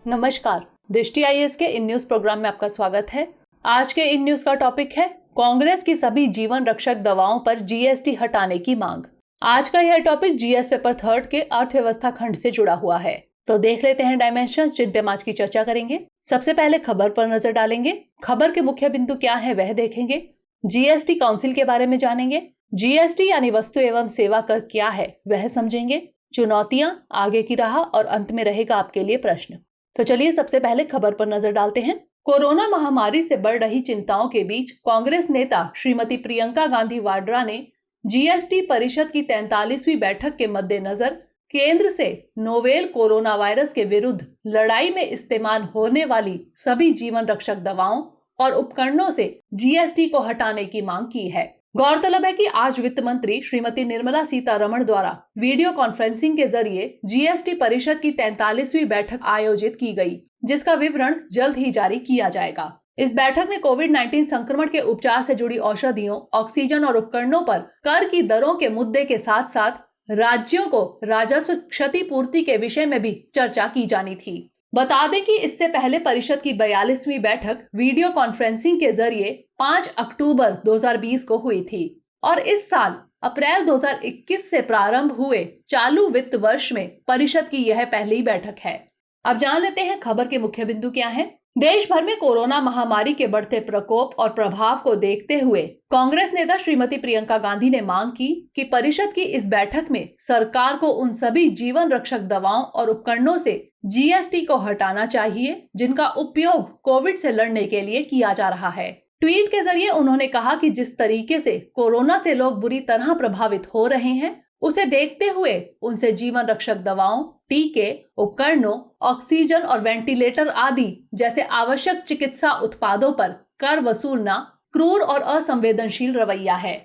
नमस्कार। दृष्टि आईएएस के इन न्यूज प्रोग्राम में आपका स्वागत है। आज के इन न्यूज का टॉपिक है कांग्रेस की सभी जीवन रक्षक दवाओं पर जीएसटी हटाने की मांग। आज का यह टॉपिक जीएस पेपर 3 के अर्थव्यवस्था खंड से जुड़ा हुआ है। तो देख लेते हैं डायमेंशन जिन पे आज की चर्चा करेंगे। सबसे पहले खबर पर नजर डालेंगे। खबर के मुख्य बिंदु क्या है वह देखेंगे। जीएसटी काउंसिल के बारे में जानेंगे। जीएसटी यानी वस्तु एवं सेवा कर क्या है वह समझेंगे। चुनौतियां, आगे की राह और अंत में रहेगा आपके लिए प्रश्न। तो चलिए सबसे पहले खबर पर नजर डालते हैं। कोरोना महामारी से बढ़ रही चिंताओं के बीच कांग्रेस नेता श्रीमती प्रियंका गांधी वाड्रा ने जीएसटी परिषद की 43वीं बैठक के मद्देनजर केंद्र से नोवेल कोरोना वायरस के विरुद्ध लड़ाई में इस्तेमाल होने वाली सभी जीवन रक्षक दवाओं और उपकरणों से जीएसटी को हटाने की मांग की है। गौरतलब है कि आज वित्त मंत्री श्रीमती निर्मला सीतारमण द्वारा वीडियो कॉन्फ्रेंसिंग के जरिए जीएसटी परिषद की 43वीं बैठक आयोजित की गई, जिसका विवरण जल्द ही जारी किया जाएगा। इस बैठक में कोविड-19 संक्रमण के उपचार से जुड़ी औषधियों, ऑक्सीजन और उपकरणों पर कर की दरों के मुद्दे के साथ साथ राज्यों को राजस्व क्षतिपूर्ति के विषय में भी चर्चा की जानी थी। बता दें कि इससे पहले परिषद की 42वीं बैठक वीडियो कॉन्फ्रेंसिंग के जरिए 5 अक्टूबर 2020 को हुई थी और इस साल अप्रैल 2021 से प्रारंभ हुए चालू वित्त वर्ष में परिषद की यह पहली बैठक है। अब जान लेते हैं खबर के मुख्य बिंदु क्या है। देश भर में कोरोना महामारी के बढ़ते प्रकोप और प्रभाव को देखते हुए कांग्रेस नेता श्रीमती प्रियंका गांधी ने मांग की कि परिषद की इस बैठक में सरकार को उन सभी जीवन रक्षक दवाओं और उपकरणों से जीएसटी को हटाना चाहिए जिनका उपयोग कोविड से लड़ने के लिए किया जा रहा है। ट्वीट के जरिए उन्होंने कहा कि जिस तरीके से कोरोना से लोग बुरी तरह प्रभावित हो रहे हैं, उसे देखते हुए उनसे जीवन रक्षक दवाओं, टीके, उपकरणों, ऑक्सीजन और वेंटिलेटर आदि जैसे आवश्यक चिकित्सा उत्पादों पर कर वसूलना क्रूर और असंवेदनशील रवैया है।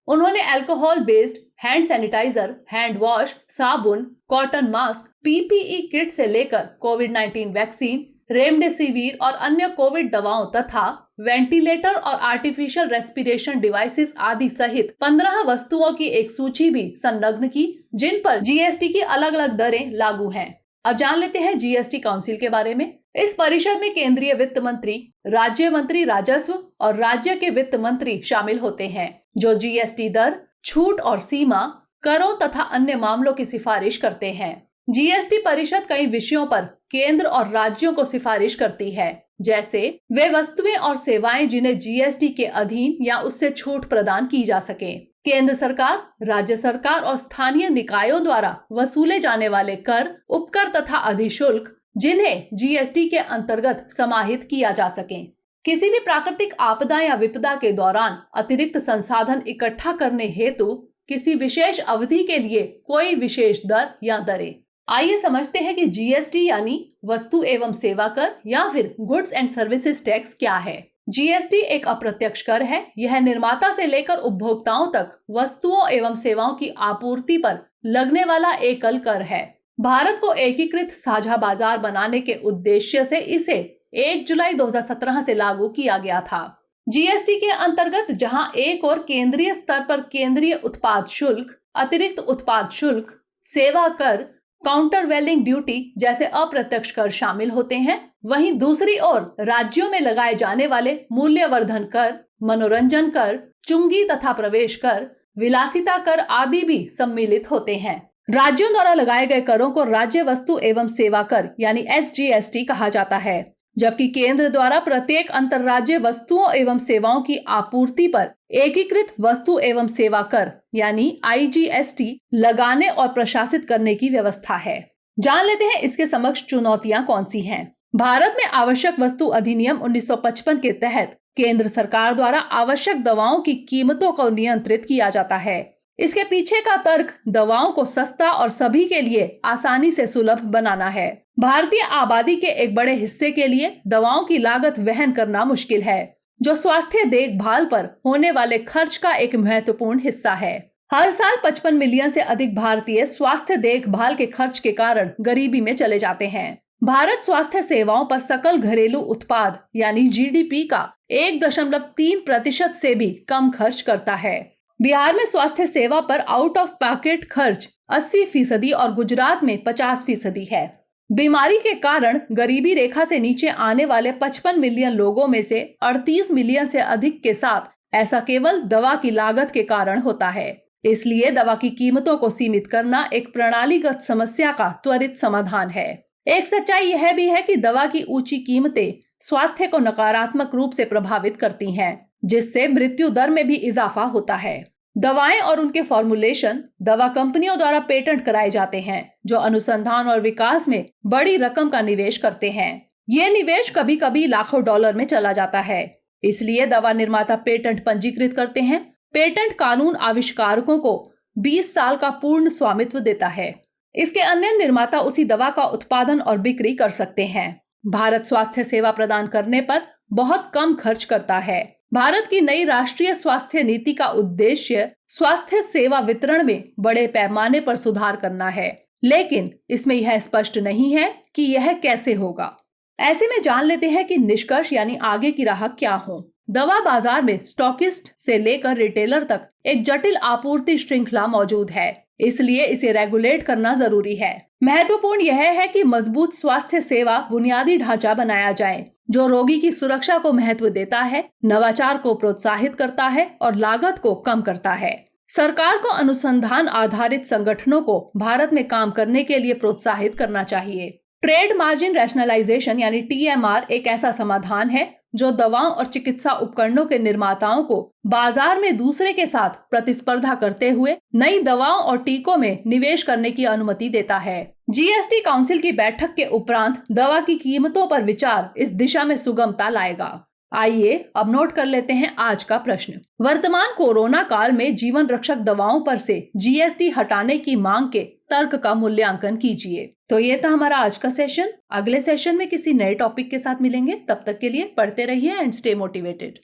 उन्होंने alcohol based hand sanitizer, hand wash, साबुन, कॉटन मास्क, पीपीई किट से लेकर कोविड-19 वैक्सीन, रेमडेसिविर और अन्य कोविड दवाओं तथा वेंटिलेटर और आर्टिफिशियल रेस्पिरेशन डिवाइसेस आदि सहित 15 वस्तुओं की एक सूची भी संलग्न की, जिन पर जीएसटी की अलग अलग दरें लागू हैं। अब जान लेते हैं जीएसटी काउंसिल के बारे में। इस परिषद में केंद्रीय वित्त मंत्री, राज्य मंत्री राजस्व और राज्य के वित्त मंत्री शामिल होते हैं, जो जीएसटी दर, छूट और सीमा, करों तथा अन्य मामलों की सिफारिश करते हैं। जीएसटी परिषद कई विषयों पर केंद्र और राज्यों को सिफारिश करती है, जैसे वे वस्तुएं और सेवाएं जिन्हें जीएसटी के अधीन या उससे छूट प्रदान की जा सके। केंद्र सरकार, राज्य सरकार और स्थानीय निकायों द्वारा वसूले जाने वाले कर, उपकर तथा अधिशुल्क जिन्हें जीएसटी के अंतर्गत समाहित किया जा सके। किसी भी प्राकृतिक आपदा या विपदा के दौरान अतिरिक्त संसाधन इकट्ठा करने हेतु किसी विशेष अवधि के लिए कोई विशेष दर या दरें। आइए समझते हैं कि जीएसटी यानी वस्तु एवं सेवा कर या फिर गुड्स एंड सर्विसेज टैक्स क्या है। जीएसटी एक अप्रत्यक्ष कर है। यह निर्माता से लेकर उपभोक्ताओं तक वस्तुओं एवं सेवाओं की आपूर्ति पर लगने वाला एकल कर है। भारत को एकीकृत साझा बाजार बनाने के उद्देश्य से इसे 1 जुलाई 2017 से लागू किया गया था। जीएसटी के अंतर्गत जहां एक और केंद्रीय स्तर पर केंद्रीय उत्पाद शुल्क, अतिरिक्त उत्पाद शुल्क, सेवा कर, काउंटर वेलिंग ड्यूटी जैसे अप्रत्यक्ष कर शामिल होते हैं, वहीं दूसरी ओर राज्यों में लगाए जाने वाले मूल्यवर्धन कर, मनोरंजन कर, चुंगी तथा प्रवेश कर, विलासिता कर आदि भी सम्मिलित होते हैं। राज्यों द्वारा लगाए गए करों को राज्य वस्तु एवं सेवा कर यानी एसजीएसटी कहा जाता है, जबकि केंद्र द्वारा प्रत्येक अंतर्राज्य वस्तुओं एवं सेवाओं की आपूर्ति पर एकीकृत वस्तु एवं सेवा कर यानी आईजीएसटी लगाने और प्रशासित करने की व्यवस्था है। जान लेते हैं इसके समक्ष चुनौतियां कौन सी हैं। भारत में आवश्यक वस्तु अधिनियम 1955 के तहत केंद्र सरकार द्वारा आवश्यक दवाओं की कीमतों को नियंत्रित किया जाता है। इसके पीछे का तर्क दवाओं को सस्ता और सभी के लिए आसानी से सुलभ बनाना है। भारतीय आबादी के एक बड़े हिस्से के लिए दवाओं की लागत वहन करना मुश्किल है, जो स्वास्थ्य देखभाल पर होने वाले खर्च का एक महत्वपूर्ण हिस्सा है। हर साल 55 मिलियन से अधिक भारतीय स्वास्थ्य देखभाल के खर्च के कारण गरीबी में चले जाते हैं। भारत स्वास्थ्य सेवाओं पर सकल घरेलू उत्पाद यानी जीडीपी का 1.3% से भी कम खर्च करता है। बिहार में स्वास्थ्य सेवा पर आउट ऑफ पॉकेट खर्च 80% और गुजरात में 50% है। बीमारी के कारण गरीबी रेखा से नीचे आने वाले 55 मिलियन लोगों में से 38 मिलियन से अधिक के साथ ऐसा केवल दवा की लागत के कारण होता है। इसलिए दवा की कीमतों को सीमित करना एक प्रणालीगत समस्या का त्वरित समाधान है। एक सच्चाई यह भी है कि दवा की ऊंची कीमतें स्वास्थ्य को नकारात्मक रूप से प्रभावित करती हैं, जिससे मृत्यु दर में भी इजाफा होता है। दवाएं और उनके फॉर्मुलेशन दवा कंपनियों द्वारा पेटेंट कराए जाते हैं, जो अनुसंधान और विकास में बड़ी रकम का निवेश करते हैं। ये निवेश कभी कभी लाखों डॉलर में चला जाता है। इसलिए दवा निर्माता पेटेंट पंजीकृत करते हैं। पेटेंट कानून आविष्कारकों को 20 साल का पूर्ण स्वामित्व देता है। इसके अन्य निर्माता उसी दवा का उत्पादन और बिक्री कर सकते हैं। भारत स्वास्थ्य सेवा प्रदान करने पर बहुत कम खर्च करता है। भारत की नई राष्ट्रीय स्वास्थ्य नीति का उद्देश्य स्वास्थ्य सेवा वितरण में बड़े पैमाने पर सुधार करना है, लेकिन इसमें यह स्पष्ट नहीं है कि यह कैसे होगा। ऐसे में जान लेते हैं कि निष्कर्ष यानी आगे की राह क्या हो। दवा बाजार में स्टॉकिस्ट से लेकर रिटेलर तक एक जटिल आपूर्ति श्रृंखला मौजूद है, इसलिए इसे रेगुलेट करना जरूरी है। महत्वपूर्ण यह है कि मजबूत स्वास्थ्य सेवा बुनियादी ढांचा बनाया जाए, जो रोगी की सुरक्षा को महत्व देता है, नवाचार को प्रोत्साहित करता है और लागत को कम करता है। सरकार को अनुसंधान आधारित संगठनों को भारत में काम करने के लिए प्रोत्साहित करना चाहिए। ट्रेड मार्जिन रैशनलाइजेशन यानी TMR एक ऐसा समाधान है जो दवाओं और चिकित्सा उपकरणों के निर्माताओं को बाजार में दूसरे के साथ प्रतिस्पर्धा करते हुए नई दवाओं और टीकों में निवेश करने की अनुमति देता है। GST काउंसिल की बैठक के उपरांत दवा की कीमतों पर विचार इस दिशा में सुगमता लाएगा। आइए अब नोट कर लेते हैं आज का प्रश्न। वर्तमान कोरोना काल में जीवन रक्षक दवाओं पर से GST हटाने की मांग के तर्क का मूल्यांकन कीजिए। तो ये था हमारा आज का सेशन। अगले सेशन में किसी नए टॉपिक के साथ मिलेंगे। तब तक के लिए पढ़ते रहिए एंड स्टे मोटिवेटेड।